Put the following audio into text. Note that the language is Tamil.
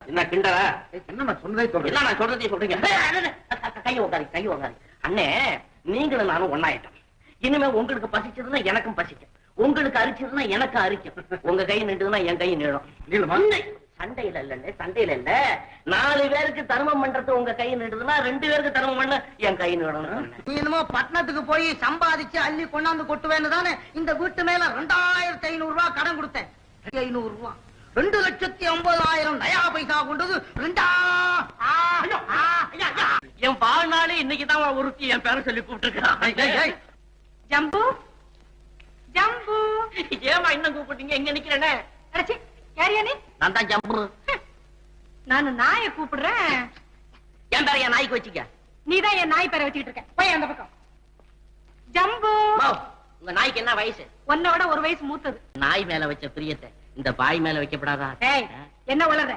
என்ன கிண்டரா? என்ன நான் சொன்னதே சொல்றேன். என்ன நான் சொல்றதே சொல்றீங்க? கைய உட்காரு. அண்ணே, நீங்களும் நானும் ஒண்ணாயிட்டோம். இனிமே உங்களுக்கு பசிச்சதுன்னா எனக்கும் பசிக்கும், உங்களுக்கு அரிச்சதுன்னா எனக்கு அரிக்கும். உங்க கை நின்றுதுன்னா என் கை நீளும். சண்டையில இல்ல, சண்டையில இல்ல. 4 பேருக்கு தர்மம் பண்றது உங்க கை நின்றுதுன்னா 2 பேருக்கு தர்மம் பண்ண என் கை நீடணும். நீ என்னமோ பட்டணத்துக்கு போய் சம்பாதிச்சு அள்ளி கொண்டாந்து கொட்டுவேன்னு தானே இந்த வீட்டு மேல 2500 ரூபாய் கடன் கொடுத்தேன். 500 ரூபாய் 2,50,000 நயா பைசா கொண்டது. என் வாழ்நாளே இன்னைக்குதான் ஒருத்தி என் பேரை சொல்லி கூப்பிட்டு. ஜம்பு ஜம்பு, ஏமா இன்னும் கூப்பிட்டீங்க? எங்க நிக்கிறேன்னு? யாரியா நீ? நான் தான் ஜம்பு. நானு நாயை கூப்பிடுறேன். என் பேர என் நாய்க்கு வச்சுக்க. நீதான் என் நாய் பேரை வச்சுக்கிட்டு இருக்க. போய் அந்த பக்கம். ஜம்பு, உங்க நாய்க்கு என்ன வயசு? உன்னோட 1 வயசு மூத்தது. நாய் மேல வச்ச பிரியத்தை இந்த பாய் மேல வைக்கப்படாதா? என்ன வளர்ற?